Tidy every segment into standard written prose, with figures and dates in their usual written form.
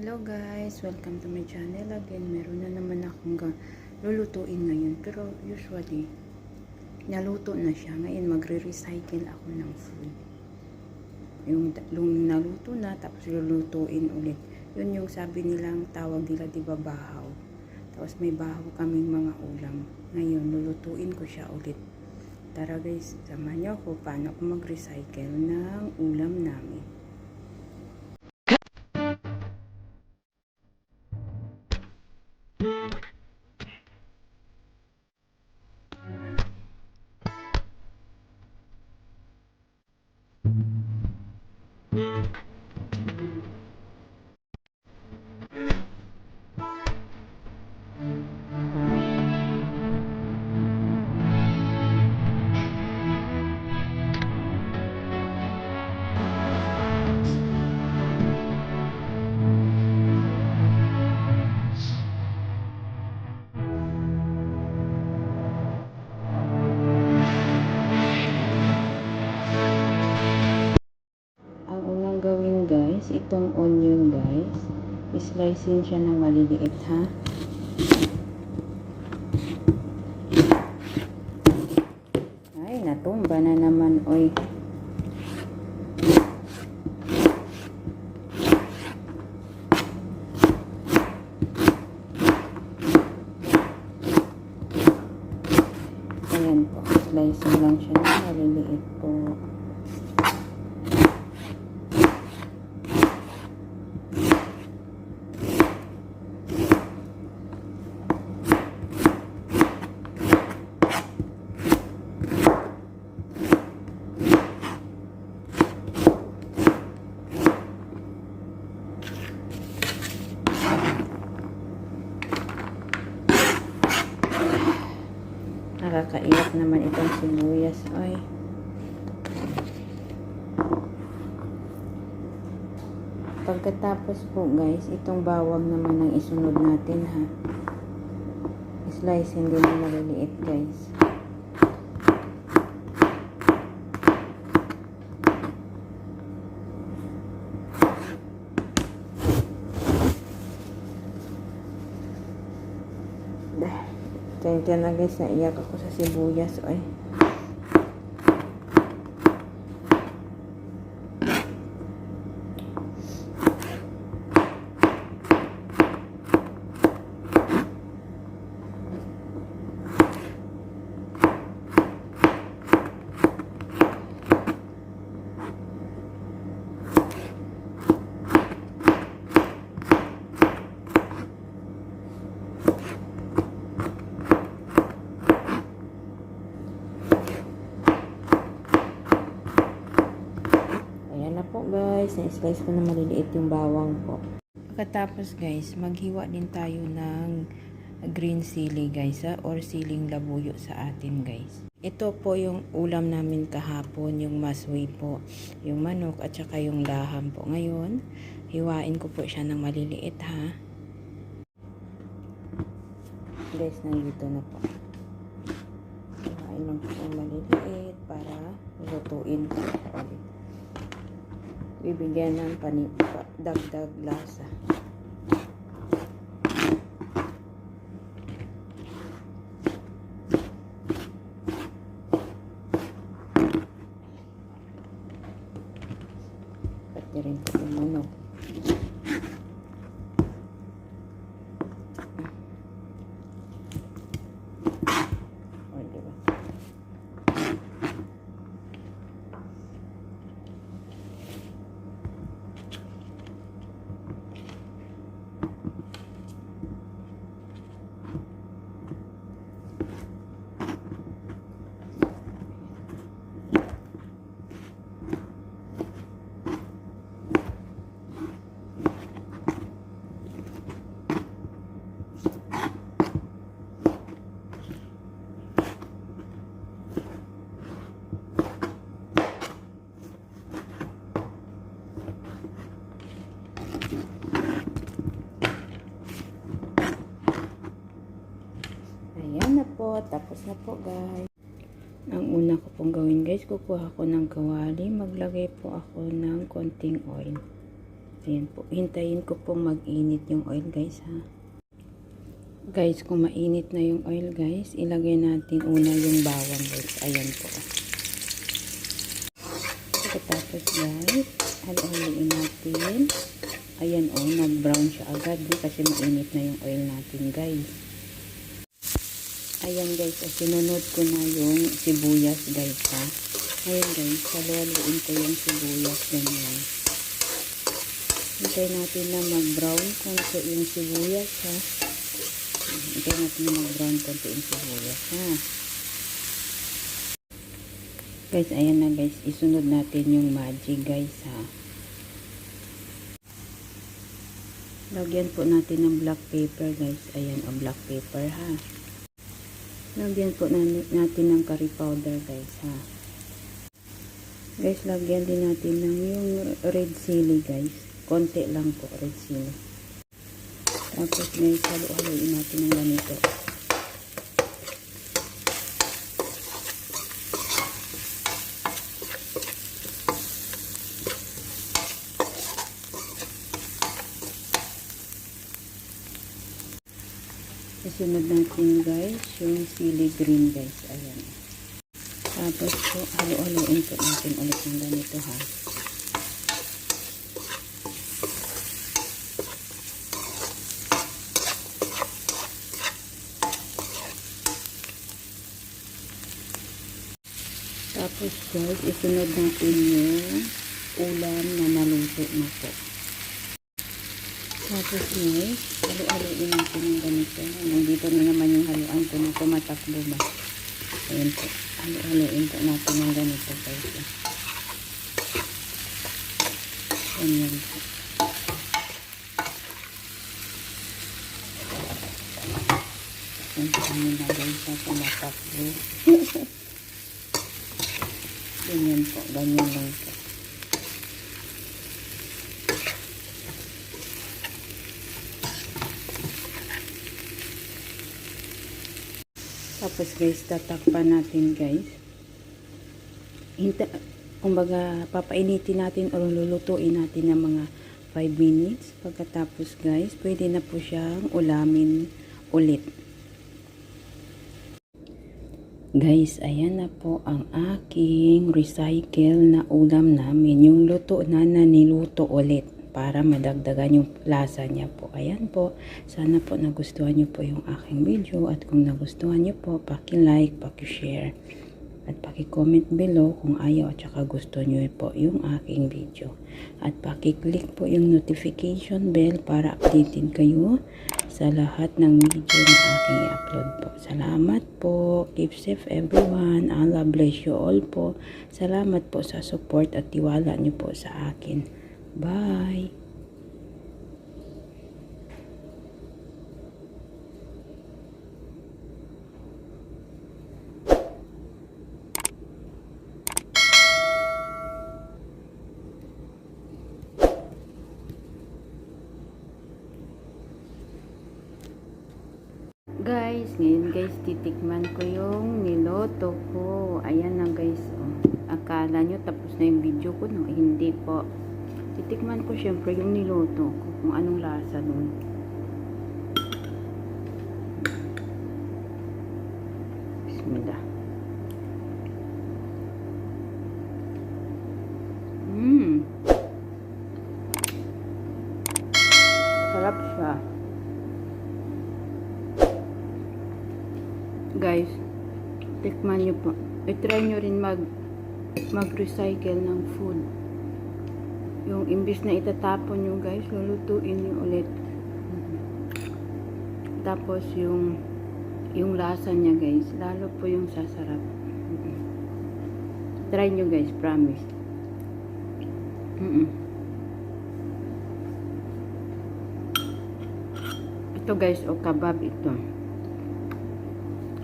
Hello guys, welcome to my channel again. Meron na naman akong lulutuin ngayon, pero usually naluto na siya. Ngayon magre-recycle ako ng food. Yung naluto na tapos lulutuin ulit. Yun yung sabi nilang tawag nila, di ba, bahaw. Tapos may bahaw kaming mga ulam. Ngayon lulutuin ko siya ulit. Tara guys, samahan niyo ako paano ako mag-recycle ng ulam namin. Gawin guys, itong onion guys, slicein siya ng maliliit ha. Ay, natumba na naman oy. Ayan po, slicein lang siya ng maliliit po. Nakakaiyak naman itong sibuyas. Ay. Pagkatapos po guys, itong bawang naman ang isunod natin ha. Slicein din na maliliit guys. Kaya na guys, naiyak ako sa sibuyas. Ay. Po guys, na-slice ko na maliliit yung bawang po. Pagkatapos guys, maghiwa din tayo ng green sili guys ha, or siling labuyo sa atin guys. Ito po yung ulam namin kahapon, yung masway po, yung manok at saka yung laham po. Ngayon, hiwain ko po siya ng maliliit ha. Guys, nandito na po. Hiwain lang po ng maliliit para lutuin ko ulit. Bibigyan ng dagdag lasa. Pati rin po yung manok. O, diba? Ayan na po, tapos na po guys. Ang una ko pong gawin guys, kukuha ko ng kawali. Maglagay po ako ng konting oil. Ayan po. Hintayin ko pong mag-init yung oil guys ha. Guys, kung mainit na yung oil guys, ilagay natin una yung bawang guys. Ayan po. Tapos guys, halo-haloin natin. Ayan o, nag-brown siya agad kasi mainit na yung oil natin guys. Ayan guys, sinunod ko na yung sibuyas guys ha. Ayan guys, halo-haloin ko yung sibuyas ganyan. Hintay natin na mag-brown konti yung sibuyas ha. Hintay natin na mag-brown konti yung sibuyas ha. Guys, ayan na guys, isunod natin yung Maggi guys ha. Lagyan po natin ng black pepper guys. Ayan o, black pepper ha. Lagyan po natin ng curry powder guys ha. Guys, lagyan din natin ng yung red chili guys. Konti lang po red chili. Tapos guys, halo-haloin natin ng ganito. Isunod natin guys yung chili green guys. Ayan. Tapos po, halo-haloin po natin ulit ng ganito ha. Tapos guys, isunod natin yung ulam na naluto na po. Tapos guys, halo-haloin natin yung ganito. Nandito na naman yung haluan ko na tumatakbo ba. Ayan po. Halo-haloin po natin yung ganito guys. Ayan po. Ayan po na guys na tumatakbo. Ganyan po. Ganyan lang po. Tapos guys, tatakpan natin guys. Kumbaga, papainitin natin o lulutuin natin ng mga 5 minutes. Pagkatapos guys, pwede na po siyang ulamin ulit. Guys, ayan na po ang aking recycle na ulam namin. Yung luto na niluto ulit para madagdagan yung lasa niya po. Ayan po. Sana po nagustuhan niyo po yung aking video. At kung nagustuhan niyo po, paki-like, paki-share. At paki-comment below kung ayaw at saka gusto niyo po yung aking video. At paki-click po yung notification bell para updated kayo sa lahat ng video na aking i-upload po. Salamat po. Keep safe everyone. Allah bless you all po. Salamat po sa support at tiwala niyo po sa akin. Bye. Guys, ngayon guys, titikman ko yung niloto ko. Ayan na guys. Oh. Akala nyo tapos na yung video ko, no? Hindi po. Titikman ko syempre yung niloto ko. Kung anong lasa nun. Bismillah. Sarap siya. Guys, tikman nyo po. I-try nyo rin mag-recycle ng food. Yung imbis na itatapon nyo guys, lulutuin nyo ulit. Tapos yung lasa niya guys, lalo po yung sasarap. Try nyo guys, promise. Ito guys, o kebab ito.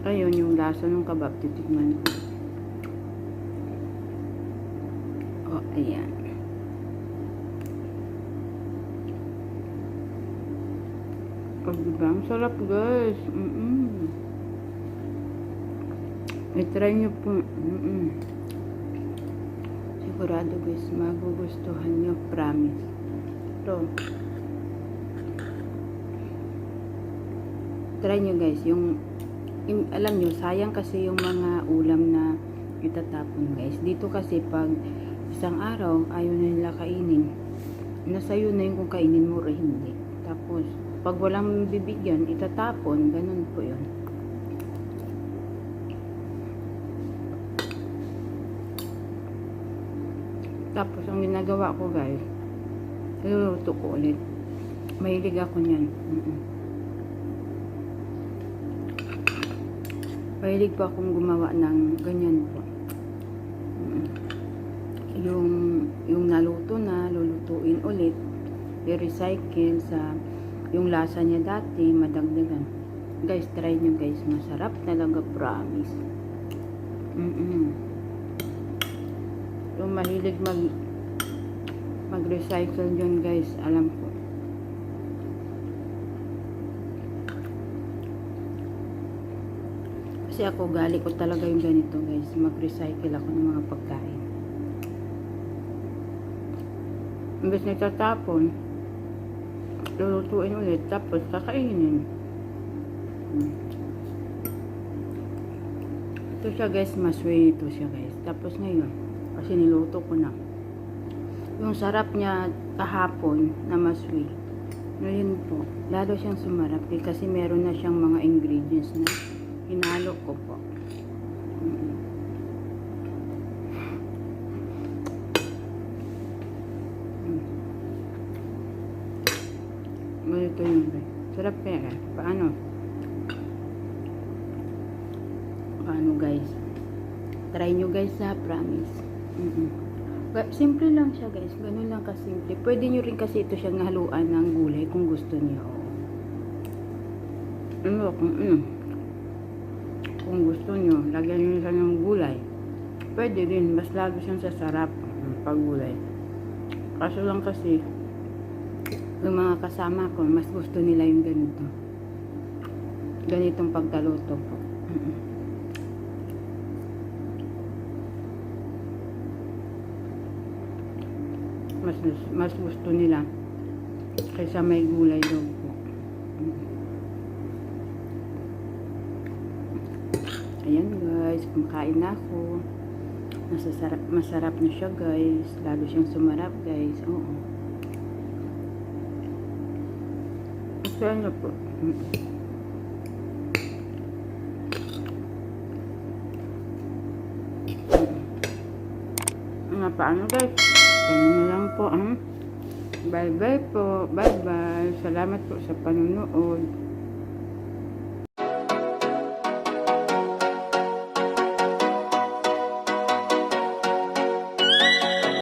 Ayun, yung lasa ng kebab, titikman ko. O, ayan. O, diba? Ang sarap, guys. I-try nyo po. Sigurado, guys, magugustuhan nyo. Promise. to. Try nyo guys, alam nyo, sayang kasi yung mga ulam na itatapon guys. Dito kasi pag isang araw, ayaw na nila kainin. Nasa'yo na yung kung kainin mo o hindi. Tapos, pag walang bibigyan, itatapon, ganun po yun. Tapos, ang ginagawa ko guys, niluluto ko ulit. Mahilig ako niyan. Mahilig pa akong gumawa ng ganyan po. Yung naluto na, lulutuin ulit. I-recycle sa yung lasa niya dati, madagdagan. Guys, try nyo guys. Masarap talaga, promise. Yung mahilig mag-recycle dyan guys, alam ko. Kasi ako, gali ko talaga yung ganito guys. Mag-recycle ako ng mga pagkain. Imbes na itatapon, lulutuin ulit, tapos kakainin. Ito siya guys, masway ito siya guys. Tapos ngayon, kasi niluto ko na. Yung sarap niya kahapon na masway. Ngayon po, lalo siyang sumarap kasi meron na siyang mga ingredients na hinalo ko po. Ganito yun guys. Sarap kaya. Paano guys? Try nyo guys ha, promise. Simple lang siya guys. Ganun lang kasimple. Pwede nyo rin kasi ito siyang haluan ng gulay kung gusto niyo. Kung gusto nyo, lagyan nyo siya ng gulay. Pwede rin. Mas lalo siyang sasarap pag gulay. Kaso lang kasi yung mga kasama ko, mas gusto nila yung ganito. Ganitong pagkaluto po. Mas gusto nila kaysa may gulay daw po. Ayan guys, kumakain na ako. Masarap na siya guys. Lalo siyang sumarap guys. Oo. Masarap na po. Paano guys? Ganyan lang po. Bye bye po. Bye bye. Salamat po sa panonood.